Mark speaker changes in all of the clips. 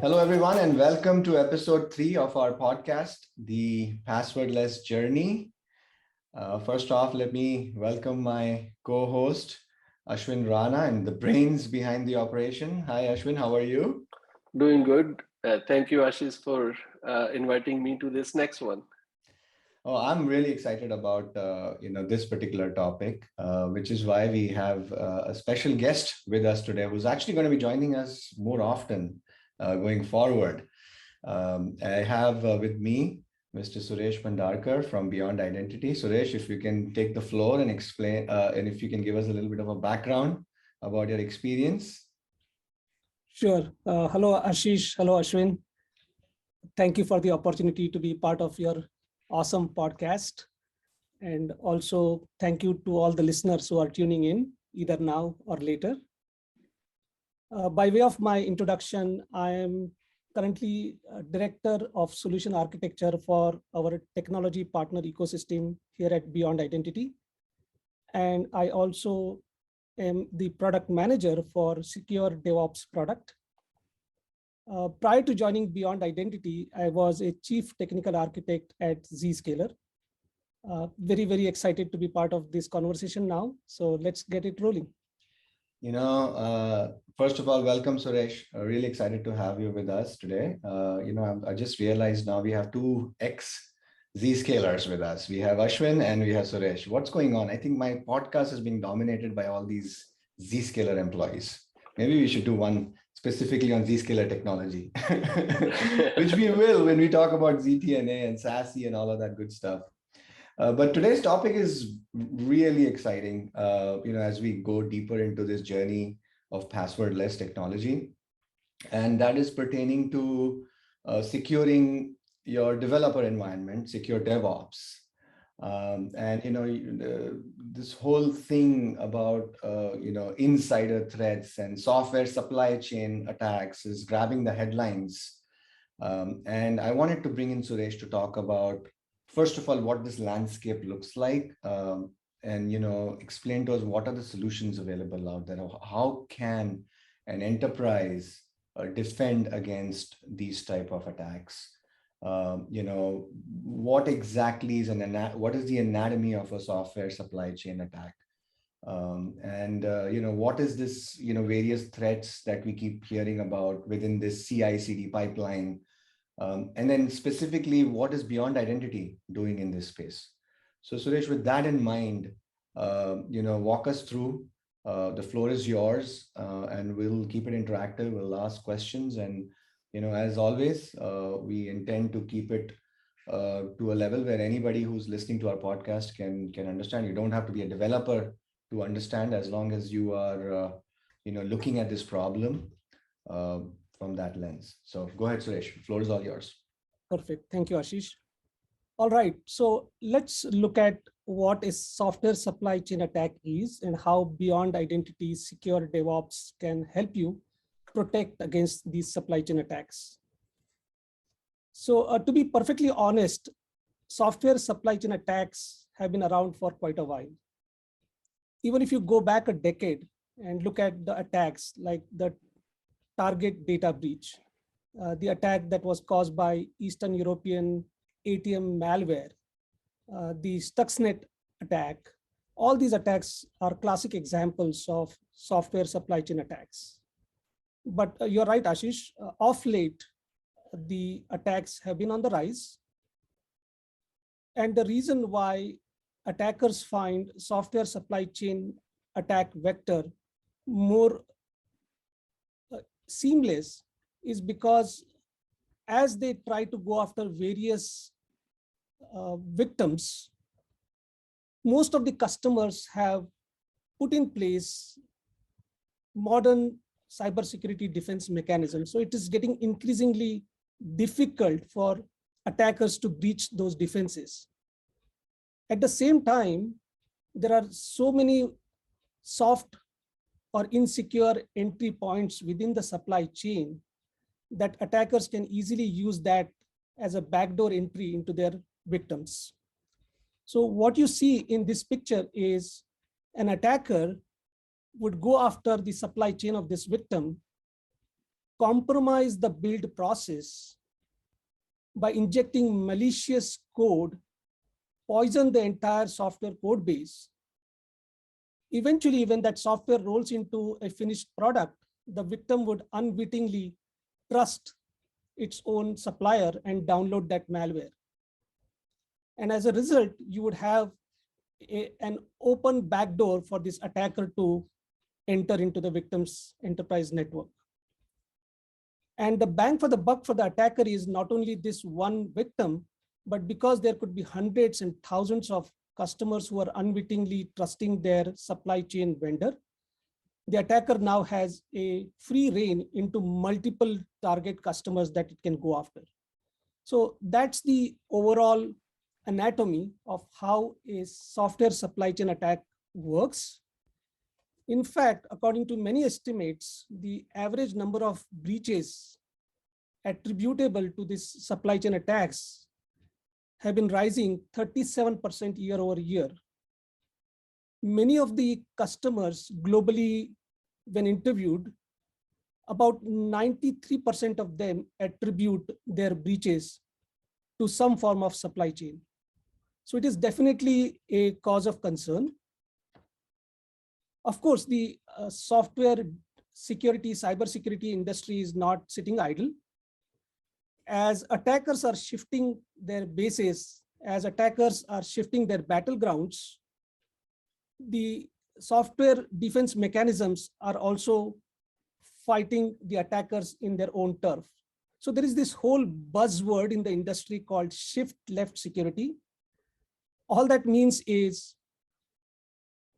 Speaker 1: Hello, everyone, and welcome to episode 3 of our podcast, The Passwordless Journey. First off, let me welcome my co-host, Ashwin Rana, and the brains behind the operation. Hi, Ashwin, how are you?
Speaker 2: Doing good. Thank you, Ashish, for inviting me to this next one.
Speaker 1: Oh, I'm really excited about this particular topic, which is why we have a special guest with us today, who's actually going to be joining us more often going forward. I have with me Mr. Suresh Bhandarkar from Beyond Identity. Suresh, if you can take the floor and explain, and if you can give us a little bit of a background about your experience.
Speaker 3: Sure. Hello, Ashish. Hello, Ashwin. Thank you for the opportunity to be part of your awesome podcast. And also thank you to all the listeners who are tuning in either now or later. By way of my introduction, I am currently Director of Solution Architecture for our technology partner ecosystem here at Beyond Identity. And I also am the product manager for Secure DevOps product. Prior to joining Beyond Identity, I was a chief technical architect at Zscaler. Very, very excited to be part of this conversation now. So let's get it rolling.
Speaker 1: First of all, welcome, Suresh. Really excited to have you with us today. I just realized now we have two ex-Zscalers with us. We have Ashwin and we have Suresh. What's going on? I think my podcast is being dominated by all these Zscaler employees. Maybe we should do one specifically on Zscaler technology, which we will when we talk about ZTNA and SASE and all of that good stuff. But today's topic is really exciting, as we go deeper into this journey of passwordless technology. And that is pertaining to securing your developer environment, secure DevOps. This whole thing about, insider threats and software supply chain attacks is grabbing the headlines. And I wanted to bring in Suresh to talk about, first of all, what this landscape looks like, and explain to us what are the solutions available out there. How can an enterprise defend against these type of attacks? What exactly is what is the anatomy of a software supply chain attack? What is this, various threats that we keep hearing about within this CI/CD pipeline? And then specifically, what is Beyond Identity doing in this space? So Suresh, with that in mind, walk us through. The floor is yours, and we'll keep it interactive. We'll ask questions, and as always, we intend to keep it to a level where anybody who's listening to our podcast can understand. You don't have to be a developer to understand, as long as you are, looking at this problem from that lens. So go ahead, Suresh. The floor is all yours.
Speaker 3: Perfect. Thank you, Ashish. All right. So let's look at what a software supply chain attack is and how Beyond Identity Secure DevOps can help you protect against these supply chain attacks. So to be perfectly honest, software supply chain attacks have been around for quite a while. Even if you go back a decade and look at the attacks like the Target data breach, the attack that was caused by Eastern European ATM malware, the Stuxnet attack, all these attacks are classic examples of software supply chain attacks. But you're right, Ashish, of late, the attacks have been on the rise. And the reason why attackers find software supply chain attack vector more seamless is because as they try to go after various victims, most of the customers have put in place modern cybersecurity defense mechanisms. So it is getting increasingly difficult for attackers to breach those defenses. At the same time, there are so many soft or insecure entry points within the supply chain that attackers can easily use that as a backdoor entry into their victims. So what you see in this picture is an attacker would go after the supply chain of this victim compromise the build process by injecting malicious code, poison the entire software code base. Eventually, when that software rolls into a finished product, the victim would unwittingly trust its own supplier and download that malware. And as a result, you would have an open backdoor for this attacker to enter into the victim's enterprise network. And the bang for the buck for the attacker is not only this one victim, but because there could be hundreds and thousands of customers who are unwittingly trusting their supply chain vendor, the attacker now has a free rein into multiple target customers that it can go after. So that's the overall anatomy of how a software supply chain attack works. In fact, according to many estimates, the average number of breaches attributable to this supply chain attacks have been rising 37% year over year. Many of the customers globally, when interviewed, about 93% of them attribute their breaches to some form of supply chain. So it is definitely a cause of concern. Of course, the software security, cybersecurity industry is not sitting idle. As attackers are shifting their bases, as attackers are shifting their battlegrounds, the software defense mechanisms are also fighting the attackers in their own turf. So there is this whole buzzword in the industry called shift left security. All that means is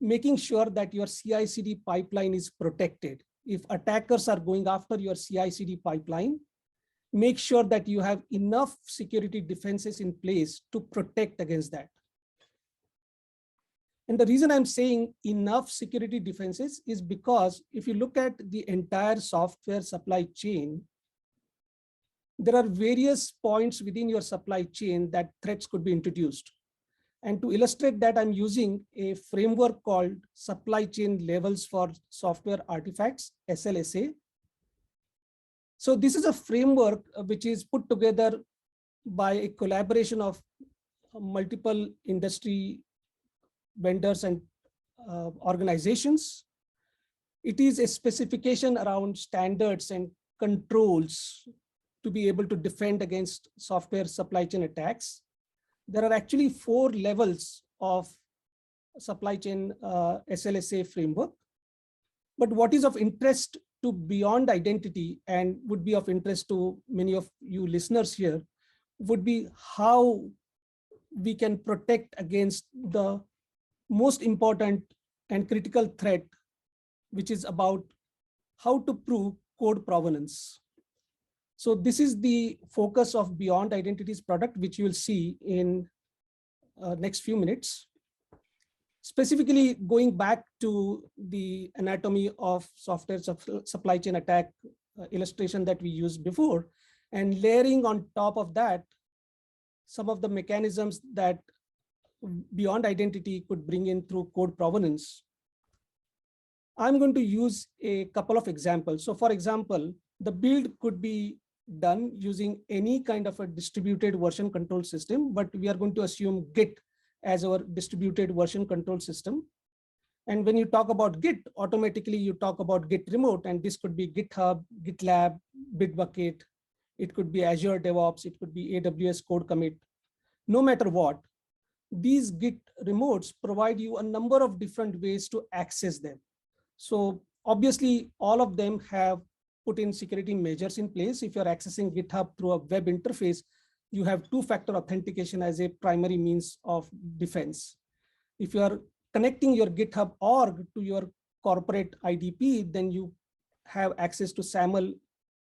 Speaker 3: making sure that your CI/CD pipeline is protected. If attackers are going after your CI/CD pipeline, make sure that you have enough security defenses in place to protect against that. And the reason I'm saying enough security defenses is because if you look at the entire software supply chain, there are various points within your supply chain that threats could be introduced. And to illustrate that, I'm using a framework called Supply Chain Levels for Software Artifacts, SLSA. So this is a framework which is put together by a collaboration of multiple industry vendors and organizations. It is a specification around standards and controls to be able to defend against software supply chain attacks. There are actually 4 levels of supply chain SLSA framework. But what is of interest to Beyond Identity and would be of interest to many of you listeners here would be how we can protect against the most important and critical threat, which is about how to prove code provenance. So this is the focus of Beyond Identity's product, which you will see in next few minutes. Specifically, going back to the anatomy of software supply chain attack illustration that we used before, and layering on top of that some of the mechanisms that Beyond Identity could bring in through code provenance. I'm going to use a couple of examples. So for example, the build could be done using any kind of a distributed version control system, but we are going to assume Git as our distributed version control system. And when you talk about Git, automatically you talk about Git remote, and this could be GitHub, GitLab, Bitbucket. It could be Azure DevOps, it could be AWS code commit. No matter what, these Git remotes provide you a number of different ways to access them. So obviously all of them have put in security measures in place. If you're accessing GitHub through a web interface, you have 2-factor authentication as a primary means of defense. If you are connecting your GitHub org to your corporate IDP, then you have access to SAML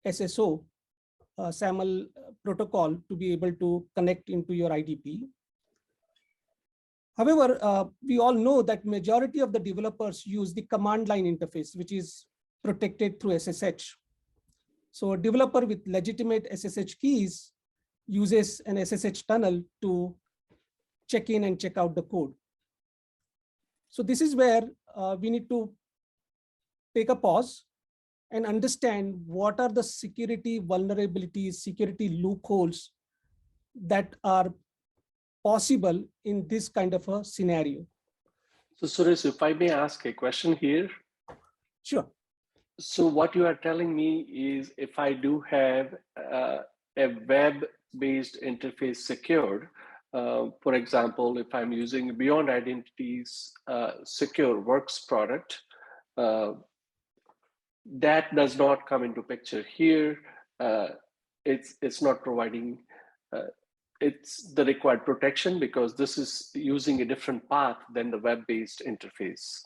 Speaker 3: SSO, SAML protocol to be able to connect into your IDP. However, we all know that majority of the developers use the command line interface, which is protected through SSH. So a developer with legitimate SSH keys uses an SSH tunnel to check in and check out the code. So this is where we need to take a pause and understand what are the security vulnerabilities, security loopholes that are possible in this kind of a scenario.
Speaker 2: So Suresh, if I may ask a question here.
Speaker 3: Sure.
Speaker 2: So what you are telling me is if I do have a web-based interface secured, for example, if I'm using Beyond Identity's Secure Works product, that does not come into picture here. It's not providing it's the required protection because this is using a different path than the web-based interface.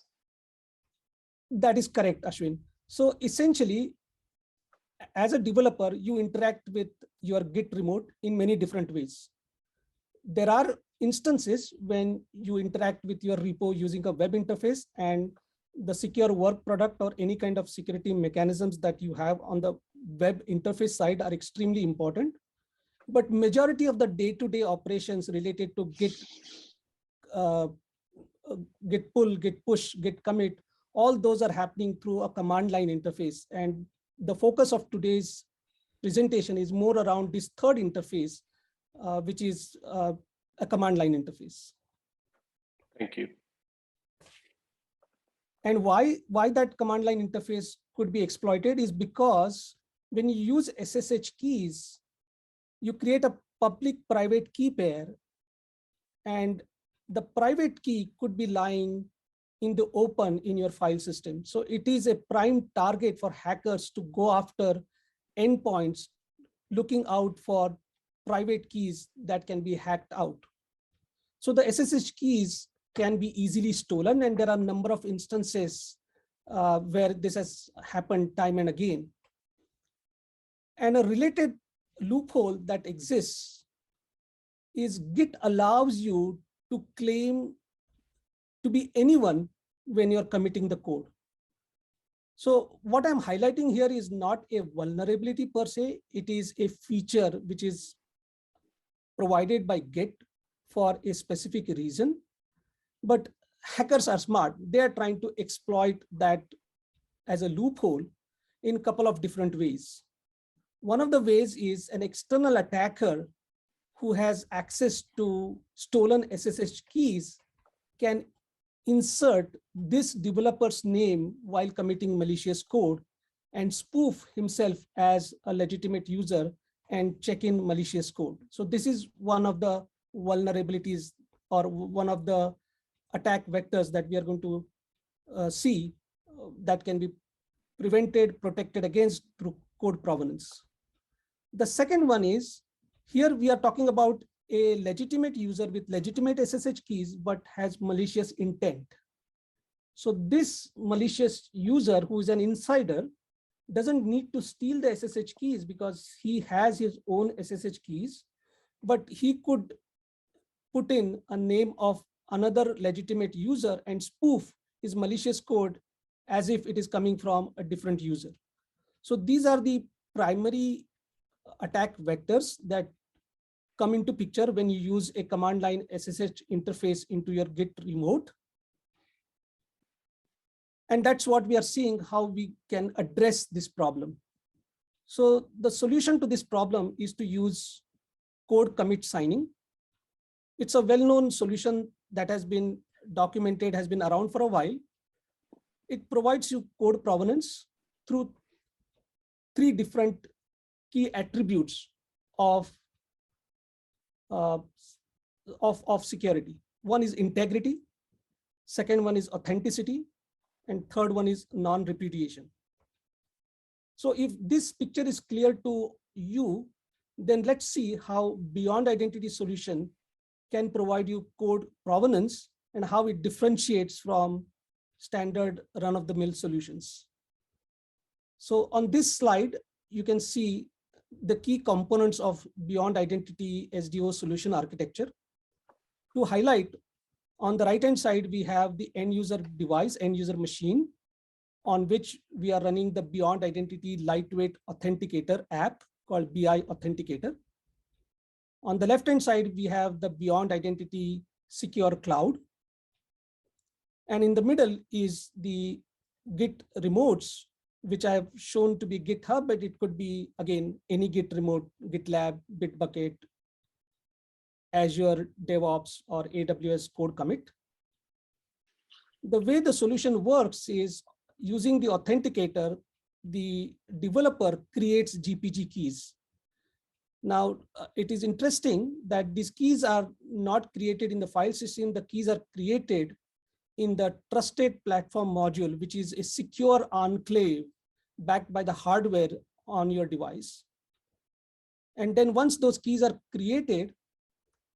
Speaker 3: That is correct, Ashwin. So essentially, as a developer, you interact with your Git remote in many different ways. There are instances when you interact with your repo using a web interface, and the secure work product or any kind of security mechanisms that you have on the web interface side are extremely important. But majority of the day-to-day operations related to Git, Git pull, Git push, Git commit, all those are happening through a command line interface. And the focus of today's presentation is more around this third interface, which is a command line interface.
Speaker 2: Thank you. And
Speaker 3: why that command line interface could be exploited is because when you use SSH keys, you create a public private key pair, and the private key could be lying in the open in your file system. So it is a prime target for hackers to go after endpoints, looking out for private keys that can be hacked out. So the SSH keys can be easily stolen, and there are a number of instances where this has happened time and again. And a related loophole that exists is Git allows you to claim to be anyone when you're committing the code. So what I'm highlighting here is not a vulnerability per se, it is a feature which is provided by Git for a specific reason. But hackers are smart. They are trying to exploit that as a loophole in a couple of different ways. One of the ways is an external attacker who has access to stolen SSH keys can insert this developer's name while committing malicious code and spoof himself as a legitimate user and check in malicious code. So this is one of the vulnerabilities or one of the attack vectors that we are going to see that can be prevented, protected against through code provenance. The second one is, here we are talking about a legitimate user with legitimate SSH keys, but has malicious intent. So this malicious user who is an insider doesn't need to steal the SSH keys because he has his own SSH keys, but he could put in a name of another legitimate user and spoof his malicious code as if it is coming from a different user. So these are the primary attack vectors that come into picture when you use a command line SSH interface into your Git remote. And that's what we are seeing, how we can address this problem. So the solution to this problem is to use code commit signing. It's a well-known solution that has been documented, has been around for a while. It provides you code provenance through 3 different key attributes of security. One is integrity, second one is authenticity, and third one is non-repudiation. So if this picture is clear to you, then let's see how Beyond Identity solution can provide you code provenance and how it differentiates from standard run-of-the-mill solutions. So on this slide, you can see the key components of Beyond Identity SDO solution architecture. To highlight, on the right-hand side, we have the end user device, end user machine, on which we are running the Beyond Identity lightweight authenticator app called BI Authenticator. On the left-hand side, we have the Beyond Identity Secure Cloud. And in the middle is the Git remotes which I have shown to be GitHub, but it could be, again, any Git remote, GitLab, Bitbucket, Azure DevOps, or AWS code commit. The way the solution works is using the authenticator, the developer creates GPG keys. Now, it is interesting that these keys are not created in the file system. The keys are created in the trusted platform module, which is a secure enclave backed by the hardware on your device. And then once those keys are created,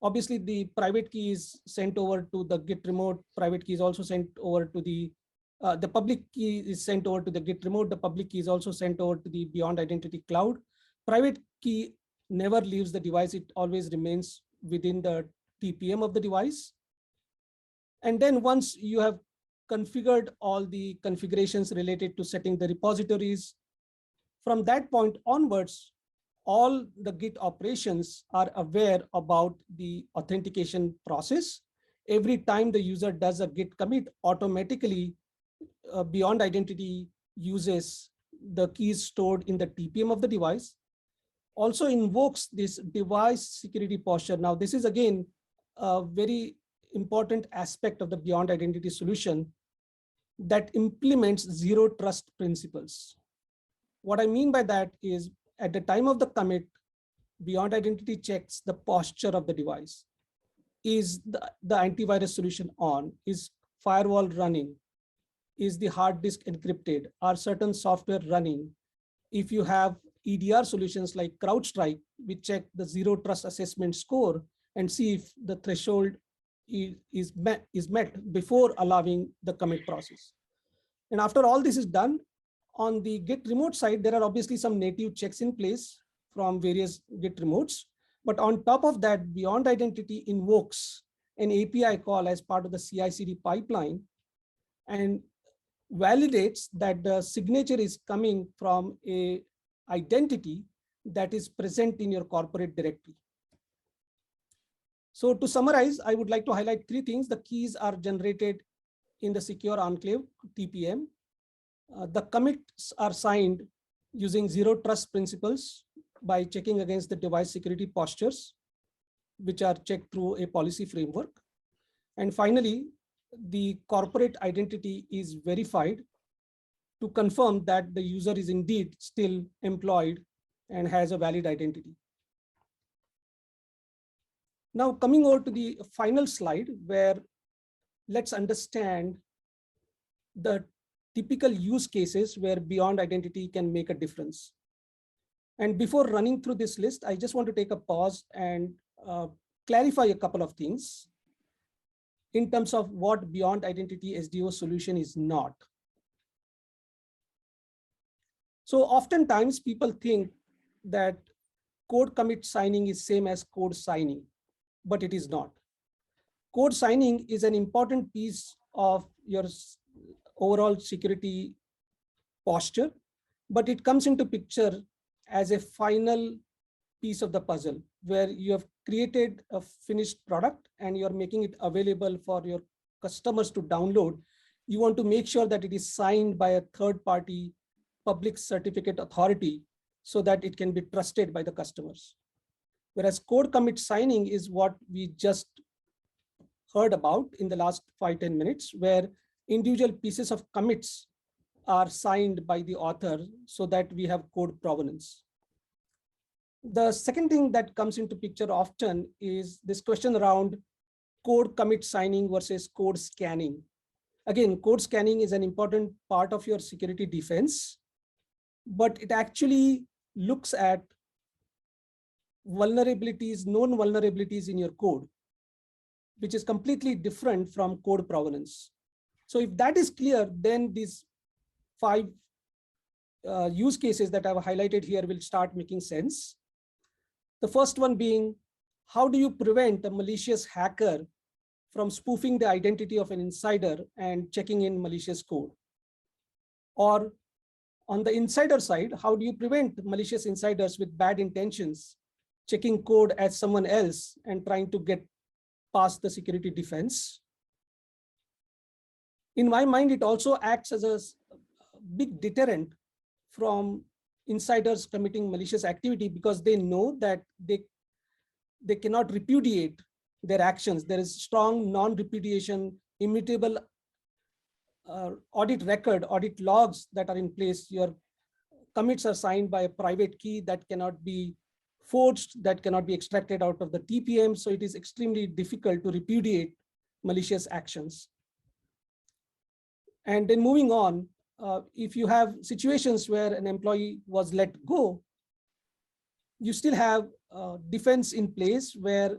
Speaker 3: obviously the private key is sent over to the Git remote. Private key is also sent over to the public key is sent over to the Git remote. The public key is also sent over to the Beyond Identity cloud. Private key never leaves the device. It always remains within the TPM of the device. And then once you have configured all the configurations related to setting the repositories, from that point onwards, all the Git operations are aware about the authentication process. Every time the user does a Git commit, automatically Beyond Identity uses the keys stored in the TPM of the device, also invokes this device security posture. Now, this is again a very important aspect of the Beyond Identity solution that implements zero trust principles. What I mean by that is, at the time of the commit, Beyond Identity checks the posture of the device. Is the antivirus solution on? Is firewall running? Is the hard disk encrypted? Are certain software running? If you have EDR solutions like CrowdStrike, we check the zero trust assessment score and see if the threshold is met before allowing the commit process. And after all this is done, on the Git remote side, there are obviously some native checks in place from various Git remotes. But on top of that, Beyond Identity invokes an API call as part of the CI/CD pipeline and validates that the signature is coming from an identity that is present in your corporate directory. So to summarize, I would like to highlight three things. The keys are generated in the secure enclave, TPM. The commits are signed using zero trust principles by checking against the device security postures, which are checked through a policy framework. And finally, the corporate identity is verified to confirm that the user is indeed still employed and has a valid identity. Now, coming over to the final slide, where let's understand the typical use cases where Beyond Identity can make a difference. And before running through this list, I just want to take a pause and clarify a couple of things in terms of what Beyond Identity SDO solution is not. So oftentimes people think that code commit signing is same as code signing, but it is not. Code signing is an important piece of your overall security posture, but it comes into picture as a final piece of the puzzle where you have created a finished product and you're making it available for your customers to download. You want to make sure that it is signed by a third-party public certificate authority so that it can be trusted by the customers. Whereas code commit signing is what we just heard about in the last 5-10 minutes, where individual pieces of commits are signed by the author so that we have code provenance. The second thing that comes into picture often is this question around code commit signing versus code scanning. Again, code scanning is an important part of your security defense, but it actually looks at vulnerabilities, known vulnerabilities in your code, which is completely different from code provenance. So if that is clear, then these 5 use cases that I've highlighted here will start making sense. The first one being, how do you prevent a malicious hacker from spoofing the identity of an insider and checking in malicious code? Or on the insider side, how do you prevent malicious insiders with bad intentions checking code as someone else and trying to get past the security defense? In my mind, it also acts as a big deterrent from insiders committing malicious activity because they know that they cannot repudiate their actions. There is strong non-repudiation, immutable audit record, audit logs that are in place. Your commits are signed by a private key that cannot be forged, that cannot be extracted out of the TPM. So it is extremely difficult to repudiate malicious actions. And then moving on, if you have situations where an employee was let go, you still have defense in place where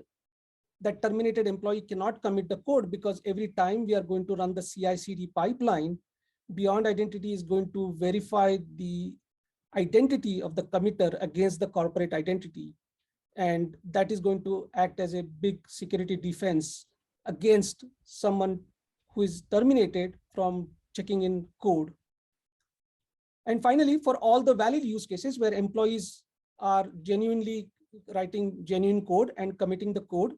Speaker 3: that terminated employee cannot commit the code, because every time we are going to run the CI/CD pipeline, Beyond Identity is going to verify the identity of the committer against the corporate identity. And that is going to act as a big security defense against someone who is terminated from checking in code. And finally, for all the valid use cases where employees are genuinely writing genuine code and committing the code,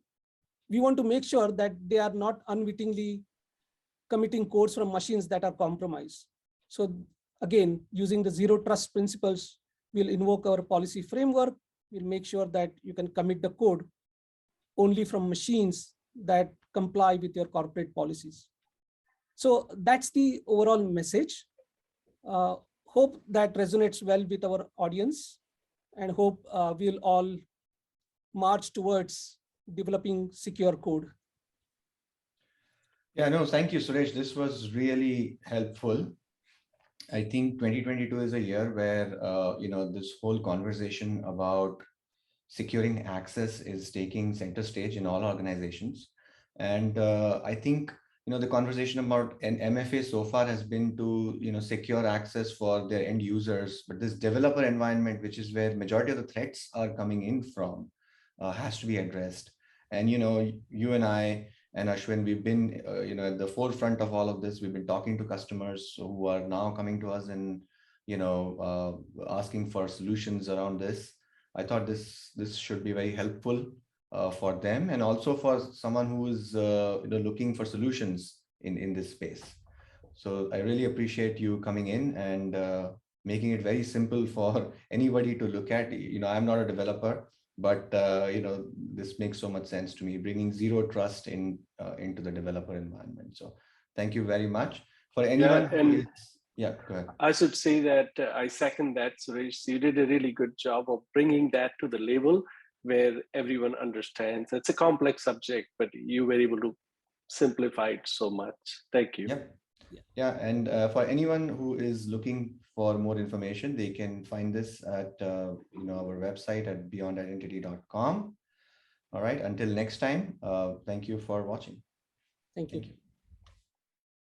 Speaker 3: we want to make sure that they are not unwittingly committing codes from machines that are compromised. So again, using the zero trust principles, we'll invoke our policy framework. We'll make sure that you can commit the code only from machines that comply with your corporate policies. So that's the overall message. Hope that resonates well with our audience, and hope we'll all march towards developing secure code.
Speaker 1: Yeah, no, thank you, Suresh. This was really helpful. I think 2022 is a year where, this whole conversation about securing access is taking center stage in all organizations. And I think, the conversation about an MFA so far has been to, secure access for their end users, but this developer environment, which is where majority of the threats are coming in from, has to be addressed. And, you and I and Ashwin, we've been, at the forefront of all of this. We've been talking to customers who are now coming to us and, asking for solutions around this. I thought this should be very helpful for them, and also for someone who is looking for solutions in this space. So I really appreciate you coming in and making it very simple for anybody to look at. I'm not a developer, but this makes so much sense to me, bringing zero trust into the developer environment. So thank you very much. For anyone who is, yeah, go ahead.
Speaker 2: I should say that I second that, Suresh. You did a really good job of bringing that to the level where everyone understands. It's a complex subject, but you were able to simplify it so much. Thank you.
Speaker 1: Yep. Yeah, and for anyone who is looking for more information, they can find this at our website at beyondidentity.com. All right, until next time, thank you for watching.
Speaker 3: Thank you.